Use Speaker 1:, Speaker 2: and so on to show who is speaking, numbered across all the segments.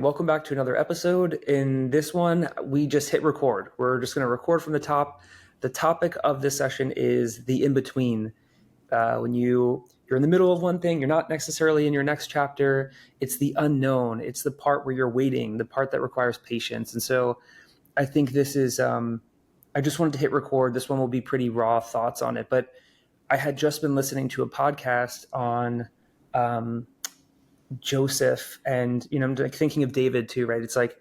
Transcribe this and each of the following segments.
Speaker 1: Welcome back to another episode. In this one, we just hit record. We're just going to record from the top. The topic of this session is the in-between. When you're in the middle of one thing, you're not necessarily in your next chapter. It's the unknown. It's the part where you're waiting, the part that requires patience. And so I think this is, I just wanted to hit record. This one will be pretty raw thoughts on it. But I had just been listening to a podcast on Joseph, and I'm like thinking of David too, right? It's like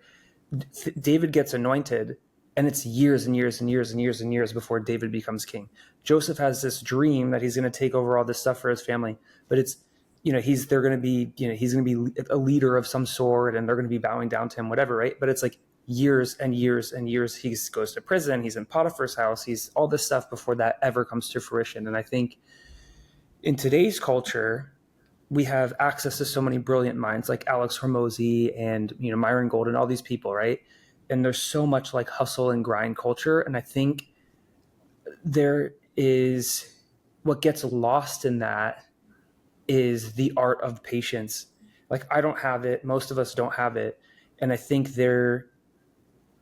Speaker 1: David gets anointed, and it's years and years and years and years and years before David becomes king. Joseph has this dream that he's going to take over all this stuff for his family, but it's he's going to be he's going to be a leader of some sort, and they're going to be bowing down to him, whatever, right? But it's like years and years and years. He goes to prison. He's in Potiphar's house. He's all this stuff before that ever comes to fruition. And I think in today's culture, we have access to so many brilliant minds like Alex Hormozy and Myron Golden, all these people, right? And there's so much like hustle and grind culture. And I think there is what gets lost in that is the art of patience. Like I don't have it. Most of us don't have it. And I think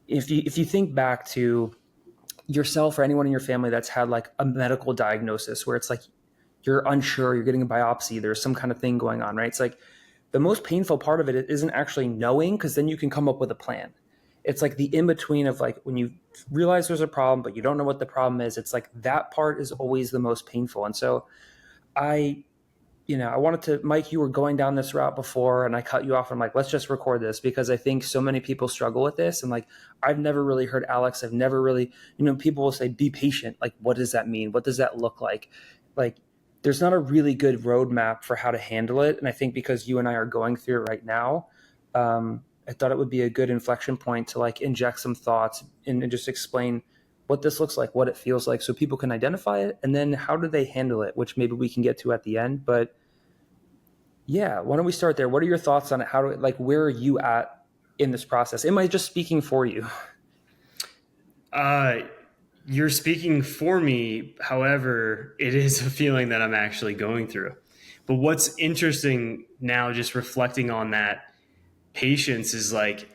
Speaker 1: if you think back to yourself or anyone in your family that's had like a medical diagnosis where it's like, you're unsure, you're getting a biopsy, there's some kind of thing going on, right? It's like the most painful part of it isn't actually knowing, because then you can come up with a plan. It's like the in-between of like when you realize there's a problem, but you don't know what the problem is. It's like that part is always the most painful. And so I wanted to, Mike, you were going down this route before and I cut you off. I'm like, let's just record this because I think so many people struggle with this. And like, I've never really heard Alex. I've never really, people will say, be patient. Like, what does that mean? What does that look like? Like, there's not a really good roadmap for how to handle it. And I think because you and I are going through it right now, I thought it would be a good inflection point to like inject some thoughts and just explain what this looks like, what it feels like, so people can identify it. And then how do they handle it, which maybe we can get to at the end. But yeah, why don't we start there? What are your thoughts on it? Where are you at in this process? Am I just speaking for you?
Speaker 2: You're speaking for me. However, it is a feeling that I'm actually going through. But what's interesting now, just reflecting on that patience, is like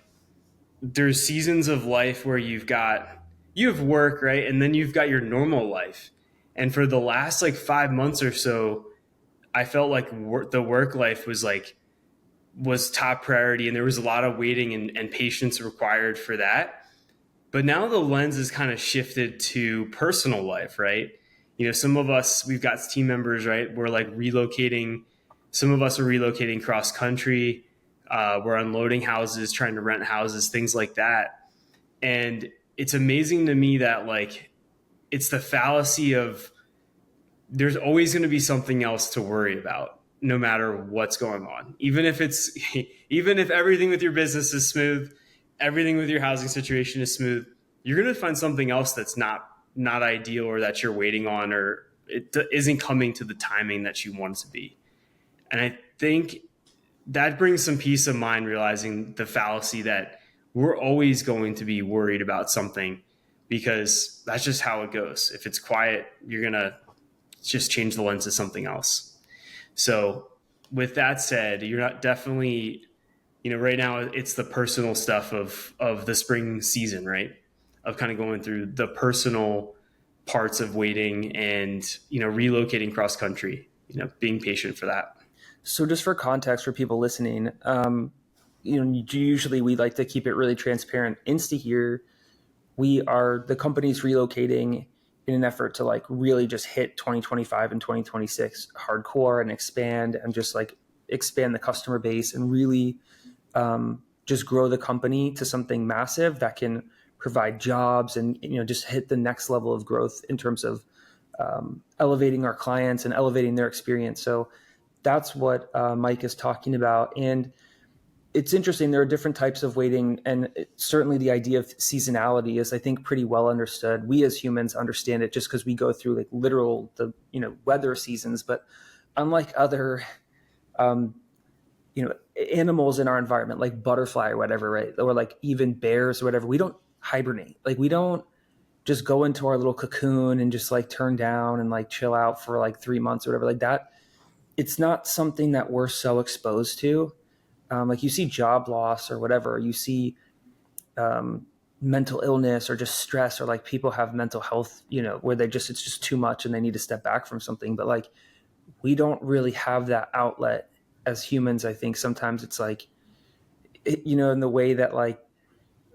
Speaker 2: there's seasons of life where you have work, right? And then you've got your normal life. And for the last like 5 months or so, I felt like the work life was top priority, and there was a lot of waiting and patience required for that. But now the lens is kind of shifted to personal life, right? Some of us, we've got team members, right? We're like relocating. Some of us are relocating cross country. We're unloading houses, trying to rent houses, things like that. And it's amazing to me that like, it's the fallacy of there's always going to be something else to worry about, no matter what's going on. Even if everything with your business is smooth, everything with your housing situation is smooth, you're going to find something else that's not ideal, or that you're waiting on, or it isn't coming to the timing that you want it to be. And I think that brings some peace of mind, realizing the fallacy that we're always going to be worried about something, because that's just how it goes. If it's quiet, you're going to just change the lens to something else. So with that said, you're not definitely, right now it's the personal stuff of the spring season, right? Of kind of going through the personal parts of waiting and, relocating cross country, being patient for that.
Speaker 1: So just for context for people listening, usually we like to keep it really transparent. Insta here, the company's relocating in an effort to like really just hit 2025 and 2026 hardcore and expand the customer base and really just grow the company to something massive that can provide jobs and just hit the next level of growth in terms of elevating our clients and elevating their experience. So that's what Mike is talking about. And it's interesting. There are different types of waiting, and certainly the idea of seasonality is, I think, pretty well understood. We as humans understand it just because we go through like literal weather seasons. But unlike other animals in our environment, like butterfly or whatever, right, or like even bears or whatever, we don't hibernate. Like we don't just go into our little cocoon and just like turn down and like chill out for like 3 months or whatever like that. It's not something that we're so exposed to. like you see job loss or whatever, you see um, mental illness or just stress, or like people have mental health, where it's just too much and they need to step back from something. But like, we don't really have that outlet as humans. I think sometimes it's like, in the way that like,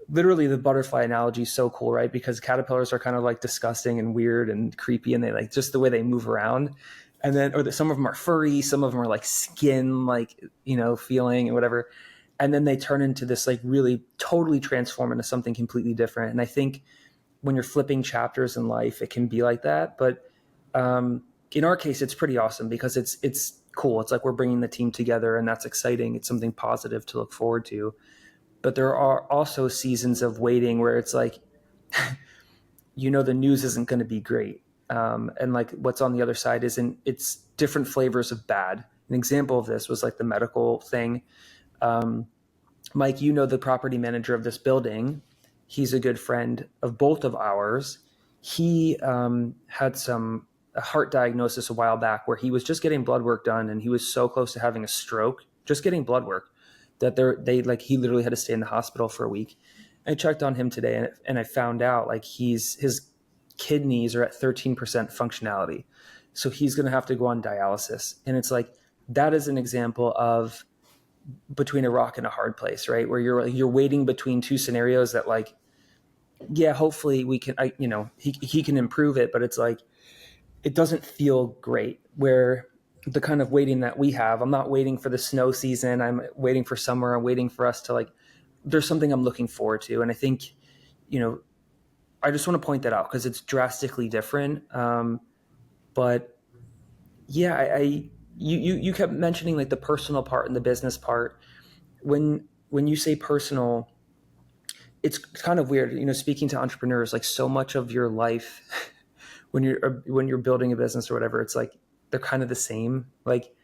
Speaker 1: literally the butterfly analogy is so cool, right? Because caterpillars are kind of like disgusting and weird and creepy, and they like just the way they move around. And then, some of them are furry, some of them are like skin, like, feeling and whatever. And then they turn into this like really totally transform into something completely different. And I think when you're flipping chapters in life, it can be like that. But in our case, it's pretty awesome because it's cool. It's like we're bringing the team together, and that's exciting. It's something positive to look forward to. But there are also seasons of waiting where it's like, the news isn't going to be great. And like what's on the other side it's different flavors of bad. An example of this was like the medical thing. Um, Mike, the property manager of this building. He's a good friend of both of ours. He had a heart diagnosis a while back where he was just getting blood work done, and he was so close to having a stroke, just getting blood work, that he literally had to stay in the hospital for a week. I checked on him today, and I found out like his kidneys are at 13% functionality, so he's going to have to go on dialysis. And it's like, that is an example of between a rock and a hard place, right? Where you're waiting between two scenarios that like, yeah, hopefully we can, he can improve it, but it's like, it doesn't feel great. Where the kind of waiting that we have, I'm not waiting for the snow season. I'm waiting for summer. I'm waiting for us to like, there's something I'm looking forward to. And I think, I just want to point that out because it's drastically different. But yeah, you kept mentioning like the personal part and the business part. When you say personal, it's kind of weird, speaking to entrepreneurs, like so much of your life when you're building a business or whatever, it's like they're kind of the same. Like,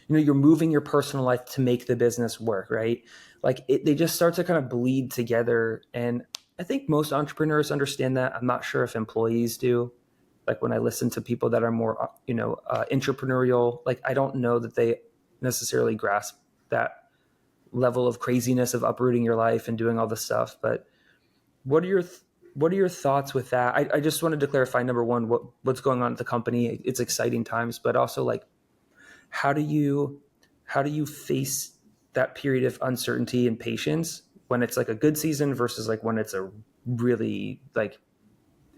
Speaker 1: you're moving your personal life to make the business work, right? Like they just start to kind of bleed together. And I think most entrepreneurs understand that. I'm not sure if employees do. Like when I listen to people that are more, entrepreneurial, like I don't know that they necessarily grasp that level of craziness of uprooting your life and doing all this stuff. But what are your what are your thoughts with that? I just wanted to clarify, number one, what's going on at the company. It's exciting times, but also like, how do you face that period of uncertainty and patience when it's like a good season versus like when it's a really like,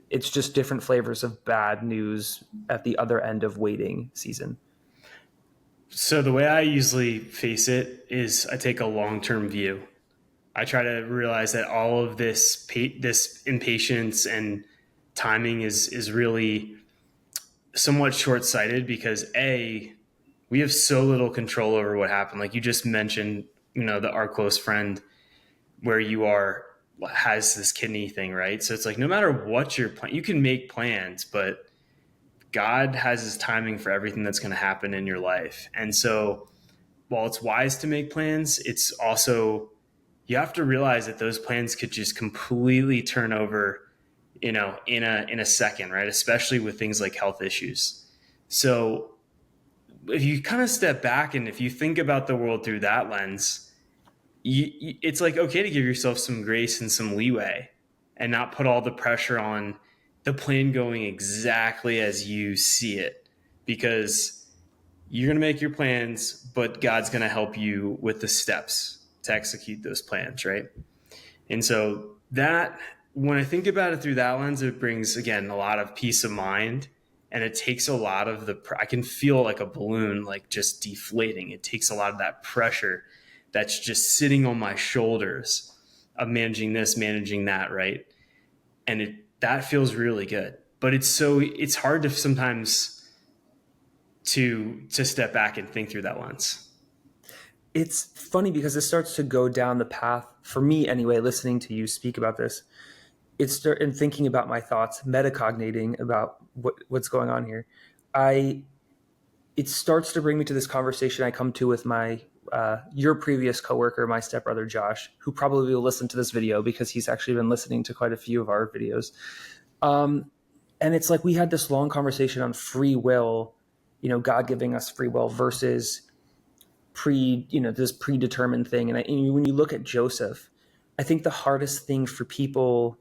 Speaker 1: it's just different flavors of bad news at the other end of waiting season.
Speaker 2: So the way I usually face it is I take a long-term view. I try to realize that all of this impatience and timing is really somewhat short-sighted because we have so little control over what happened. Like you just mentioned, our close friend where you are has this kidney thing, right? So it's like no matter what your plan, you can make plans, but God has his timing for everything that's going to happen in your life. And so while it's wise to make plans, it's also, you have to realize that those plans could just completely turn over, in a second, right? Especially with things like health issues. So if you kind of step back and if you think about the world through that lens, it's like okay to give yourself some grace and some leeway and not put all the pressure on the plan going exactly as you see it, because you're going to make your plans, but God's going to help you with the steps to execute those plans, right? And so that, when I think about it through that lens, it brings, again, a lot of peace of mind. And it takes a lot of I can feel like a balloon, like just deflating. It takes a lot of that pressure that's just sitting on my shoulders of managing this, managing that, right? And that feels really good. But it's hard to sometimes to step back and think through that lens.
Speaker 1: It's funny because it starts to go down the path for me anyway, listening to you speak about this. And thinking about my thoughts, metacognating about what's going on here. It starts to bring me to this conversation I come to with my your previous coworker, my stepbrother Josh, who probably will listen to this video because he's actually been listening to quite a few of our videos. And it's like we had this long conversation on free will, God giving us free will versus this predetermined thing. And when you look at Joseph, I think the hardest thing for people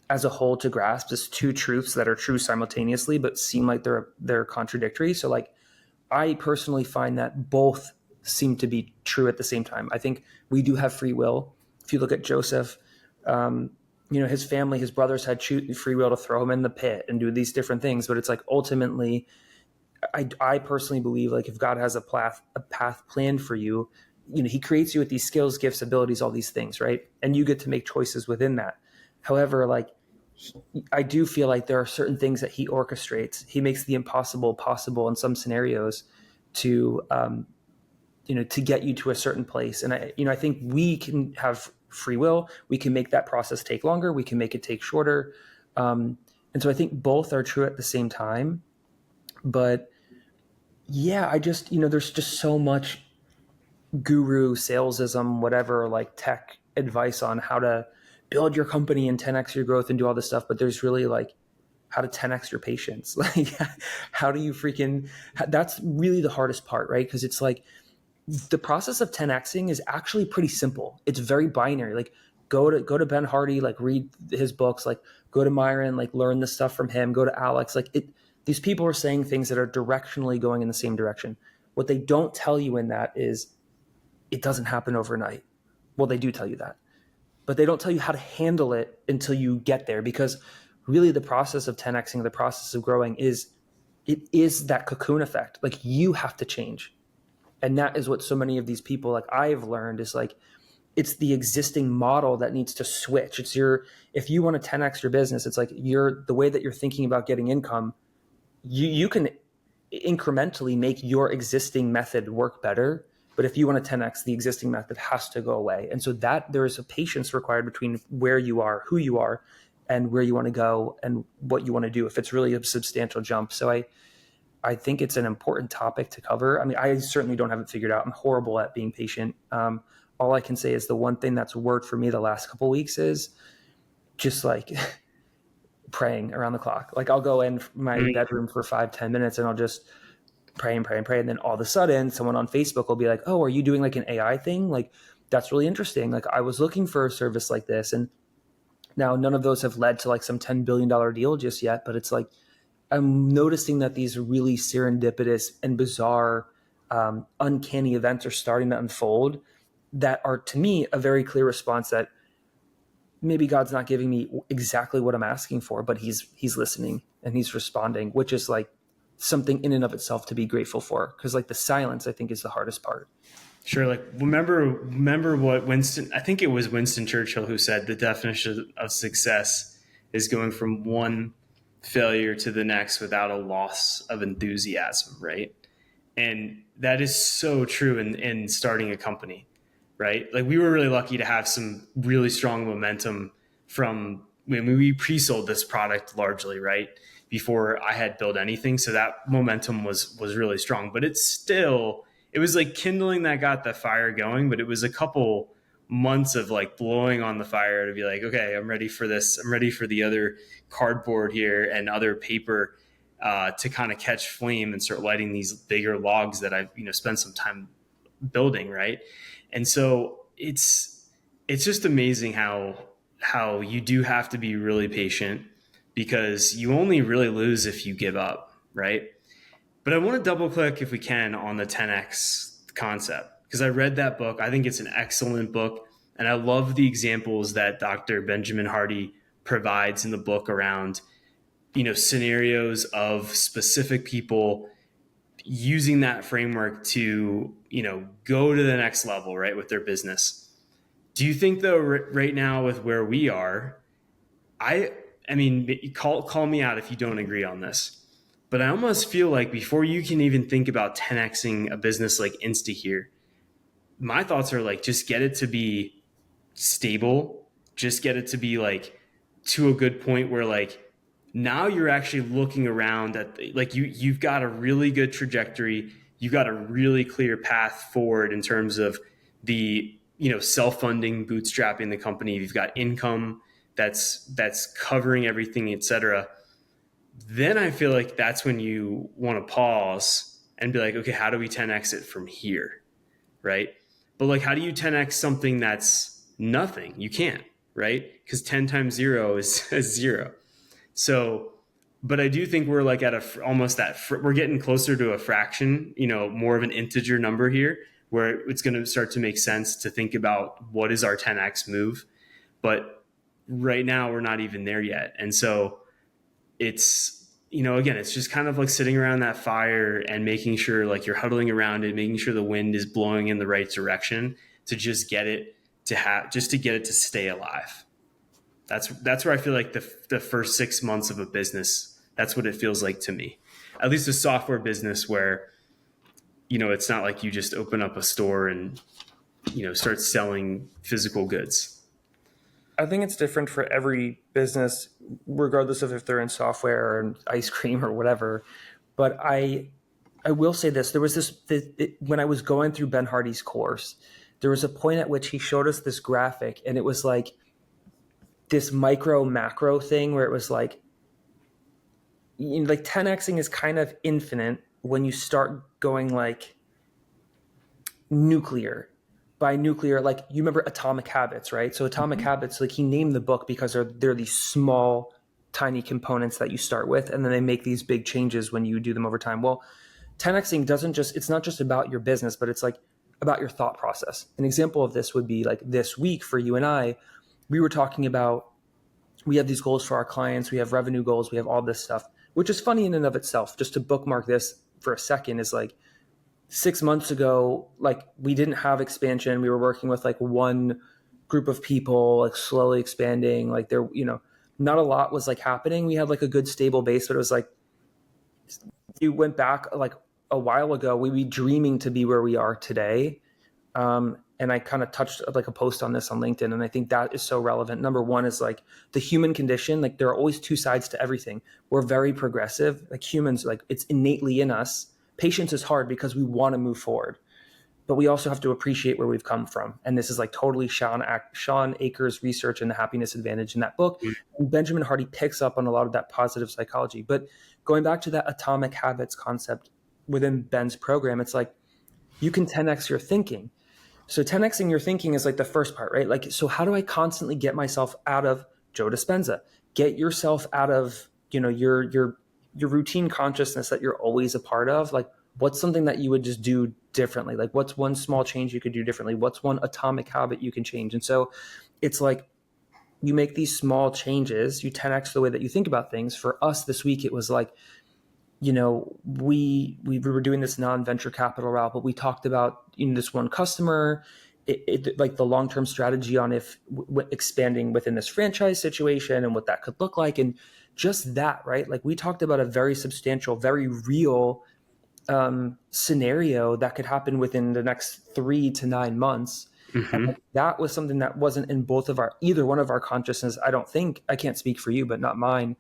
Speaker 1: as a whole to grasp is two truths that are true simultaneously, but seem like they're contradictory. So like, I personally find that both seem to be true at the same time. I think we do have free will. If you look at Joseph, his family, his brothers had free will to throw him in the pit and do these different things. But it's like ultimately, I personally believe like if God has a path planned for you, he creates you with these skills, gifts, abilities, all these things, right? And you get to make choices within that. However, like I do feel like there are certain things that he orchestrates. He makes the impossible possible in some scenarios to to get you to a certain place. And I think we can have free will. We can make that process take longer. We can make it take shorter. And so I think both are true at the same time. But yeah, I just, there's just so much guru salesism, whatever, like tech advice on how to build your company and 10x your growth and do all this stuff. But there's really like how to 10x your patience. Like, how do you that's really the hardest part, right? Because it's like the process of 10xing is actually pretty simple. It's very binary. Like, go to Ben Hardy, like read his books, like go to Myron, like learn the stuff from him, go to Alex. Like these people are saying things that are directionally going in the same direction. What they don't tell you in that is it doesn't happen overnight. Well, they do tell you that, but they don't tell you how to handle it until you get there, because really the process of 10xing, the process of growing is that cocoon effect. Like, you have to change. And that is what so many of these people, like I've learned, is like, it's the existing model that needs to switch. If you want to 10x your business, it's like the way that you're thinking about getting income, you can incrementally make your existing method work better. But if you want to 10x, the existing method has to go away. And so that there is a patience required between where you are, who you are, and where you want to go and what you want to do, if it's really a substantial jump. So I think it's an important topic to cover. I mean, I certainly don't have it figured out. I'm horrible at being patient. All I can say is the one thing that's worked for me the last couple of weeks is just like praying around the clock. Like, I'll go in my bedroom for 5-10 minutes and I'll just pray and pray and pray. And then all of a sudden someone on Facebook will be like, oh, are you doing like an AI thing? Like, that's really interesting. Like, I was looking for a service like this. And now none of those have led to like some $10 billion deal just yet, but it's like, I'm noticing that these really serendipitous and bizarre, uncanny events are starting to unfold that are, to me, a very clear response that maybe God's not giving me exactly what I'm asking for, but he's listening and he's responding, which is like something in and of itself to be grateful for. Because like the silence, I think, is the hardest part.
Speaker 2: Sure. Like, remember what I think it was Winston Churchill who said the definition of success is going from one failure to the next without a loss of enthusiasm, right? And that is so true in starting a company, right? Like, we were really lucky to have some really strong momentum from when we pre-sold this product largely, right? Before I had built anything. So that momentum was really strong, but it was like kindling that got the fire going, but it was a couple months of like blowing on the fire to be like, okay, I'm ready for this. I'm ready for the other cardboard here and other paper to kind of catch flame and start lighting these bigger logs that I've spent some time building, right? And so it's just amazing how you do have to be really patient, because you only really lose if you give up, right? But I want to double click, if we can, on the 10x concept, because I read that book. I think it's an excellent book. And I love the examples that Dr. Benjamin Hardy provides in the book around, scenarios of specific people using that framework to, go to the next level, right, with their business. Do you think, though, right now with where we are, I mean, call me out if you don't agree on this, but I almost feel like before you can even think about 10xing a business like Insta here, my thoughts are like, just get it to be stable, just get it to be like to a good point where like now you're actually looking around at like you've got a really good trajectory, you've got a really clear path forward in terms of the self-funding, bootstrapping the company, you've got income that's covering everything, etc. Then I feel like that's when you want to pause and be like, okay, how do we 10x it from here? right? But like, how do you 10x something that's nothing? You can't, right? Because 10 times zero is zero. So, but I do think we're like at almost that we're getting closer to a fraction, more of an integer number here, where it's going to start to make sense to think about what is our 10x move. But right now we're not even there yet. And so it's, again, it's just kind of like sitting around that fire and making sure like you're huddling around it, making sure the wind is blowing in the right direction to just get it just to get it to stay alive. That's where I feel like the first 6 months of a business, that's what it feels like to me. At least a software business where, it's not like you just open up a store and, start selling physical goods.
Speaker 1: I think it's different for every business, regardless of if they're in software or in ice cream or whatever. But I will say this: there was when I was going through Ben Hardy's course, there was a point at which he showed us this graphic, and it was like this micro macro thing where it was like 10xing is kind of infinite when you start going like nuclear. By nuclear, like you remember Atomic Habits, right? So Atomic Habits, like he named the book because they're these small, tiny components that you start with, and then they make these big changes when you do them over time. Well, 10xing it's not just about your business, but it's like about your thought process. An example of this would be like this week for you and I, we were talking about, we have these goals for our clients, we have revenue goals, we have all this stuff, which is funny in and of itself. Just to bookmark this for a second is like, 6 months ago, like we didn't have expansion. We were working with like one group of people, like slowly expanding. Like there, not a lot was like happening. We had like a good stable base, but it was like, you went back like a while ago, we'd be dreaming to be where we are today. And I kind of touched like a post on this on LinkedIn. And I think that is so relevant. Number one is like the human condition. Like there are always two sides to everything. We're very progressive, like humans, like it's innately in us. Patience is hard because we want to move forward, but we also have to appreciate where we've come from. And this is like totally Sean Akers' research in The Happiness Advantage in that book. And Benjamin Hardy picks up on a lot of that positive psychology. But going back to that atomic habits concept within Ben's program, it's like you can 10x your thinking. So 10xing your thinking is like the first part, right? Like, so how do I constantly get myself out of Joe Dispenza? Get yourself out of, your routine consciousness that you're always a part of. Like, what's something that you would just do differently? Like, what's one small change you could do differently? What's one atomic habit you can change? And so it's like you make these small changes, you 10x the way that you think about things. For us this week, it was like, we were doing this non-venture capital route, but we talked about this one customer, like the long-term strategy on expanding within this franchise situation and what that could look like. And just that, right? Like we talked about a very substantial, very real scenario that could happen within the next 3 to 9 months.
Speaker 2: Mm-hmm.
Speaker 1: And that was something that wasn't in either one of our consciousness. I don't think, I can't speak for you, but not mine.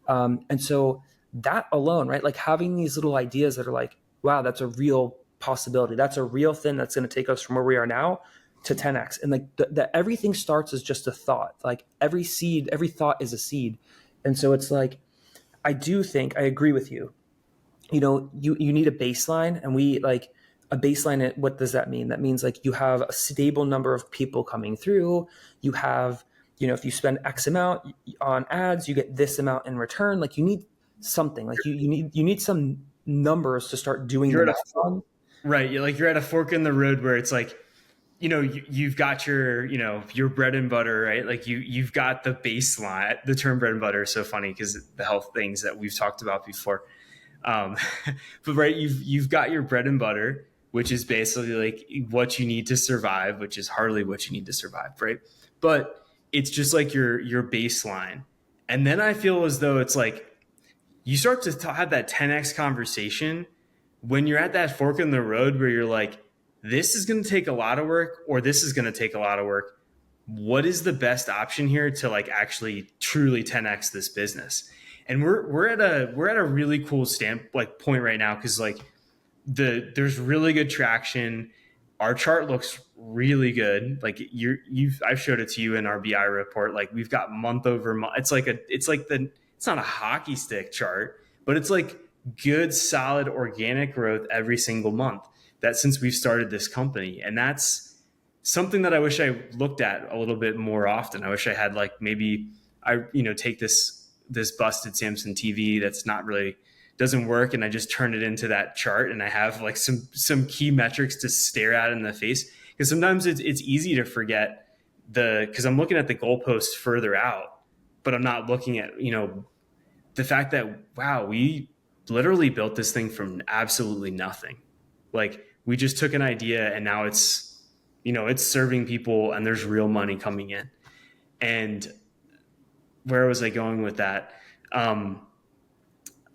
Speaker 1: And so that alone, right? Like having these little ideas that are like, wow, that's a real possibility. That's a real thing that's going to take us from where we are now to 10x. And like everything starts as just a thought. Like every thought is a seed. And so it's like, I agree with you. You need a baseline, and we like a baseline. What does that mean? That means like you have a stable number of people coming through. You have, if you spend X amount on ads, you get this amount in return. Like you need something, like you need some numbers to start doing the math on.
Speaker 2: Right. You're at a fork in the road where it's like, you've got your, your bread and butter, right? Like you've got the baseline. The term bread and butter is so funny because the health things that we've talked about before. But right, you've got your bread and butter, which is basically like what you need to survive, which is hardly what you need to survive, right? But it's just like your baseline. And then I feel as though it's like you start to have that 10x conversation when you're at that fork in the road where you're like, this is going to take a lot of work, or this is going to take a lot of work. What is the best option here to like actually truly 10x this business? And we're at a really cool point right now, because like there's really good traction. Our chart looks really good. Like I've showed it to you in our BI report. Like we've got month over month. It's not a hockey stick chart, but it's like good, solid organic growth every single month. that since we've started this company. And that's something that I wish I looked at a little bit more often. I wish I had like, maybe I, take this busted Samsung TV that's not really doesn't work, and I just turn it into that chart, and I have like some key metrics to stare at in the face, because sometimes it's easy to forget because I'm looking at the goalposts further out, but I'm not looking at the fact that, wow, we literally built this thing from absolutely nothing. Like, we just took an idea and now it's serving people and there's real money coming in. And where was I going with that?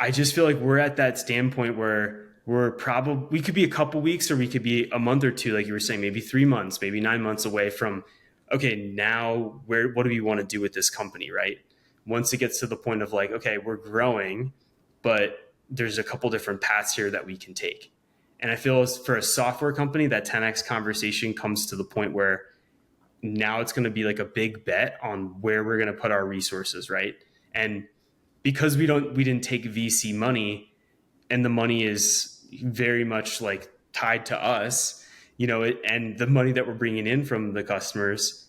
Speaker 2: I just feel like we're at that standpoint where we could be a couple weeks, or we could be a month or two, like you were saying, maybe 3 months, maybe 9 months away from, okay, now what do we want to do with this company, right? Once it gets to the point of like, okay, we're growing, but there's a couple different paths here that we can take. And I feel as for a software company, that 10x conversation comes to the point where now it's going to be like a big bet on where we're going to put our resources, right? And because we didn't take VC money, and the money is very much like tied to us, and the money that we're bringing in from the customers,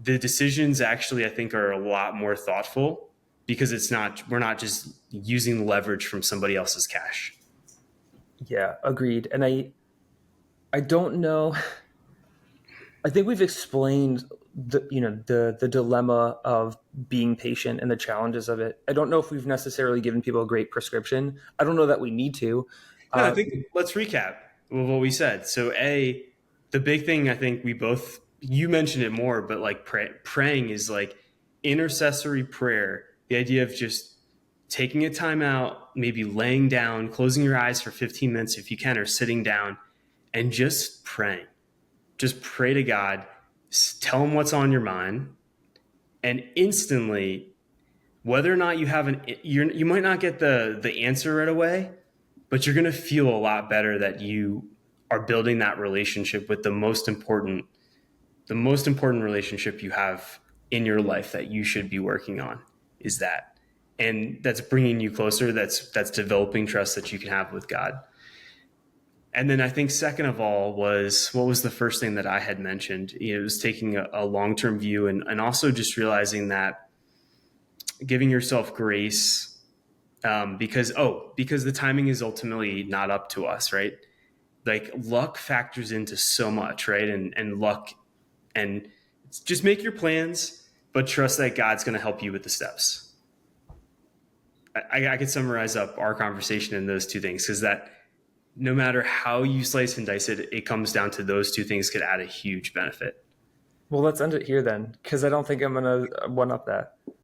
Speaker 2: the decisions actually, I think, are a lot more thoughtful, because we're not just using the leverage from somebody else's cash.
Speaker 1: Yeah, agreed. And I don't know. I think we've explained the dilemma of being patient and the challenges of it. I don't know if we've necessarily given people a great prescription. I don't know that we need to.
Speaker 2: No, I think let's recap with what we said. So, the big thing, I think you mentioned it more, but like praying is like intercessory prayer. The idea of just taking a time out, maybe laying down, closing your eyes for 15 minutes if you can, or sitting down and just praying. Just pray to God, tell him what's on your mind, and instantly, whether or not you might not get the answer right away, but you're going to feel a lot better that you are building that relationship with the most important relationship you have in your life that you should be working on, is that. And that's bringing you closer. That's developing trust that you can have with God. And then I think second of all what was the first thing that I had mentioned? It was taking a long-term view, and also just realizing that giving yourself grace, because the timing is ultimately not up to us, right? Like, luck factors into so much, right? And luck, and just make your plans, but trust that God's going to help you with the steps. I could summarize up our conversation in those two things, because that no matter how you slice and dice it, it comes down to those two things could add a huge benefit.
Speaker 1: Well, let's end it here then, because I don't think I'm going to one up that.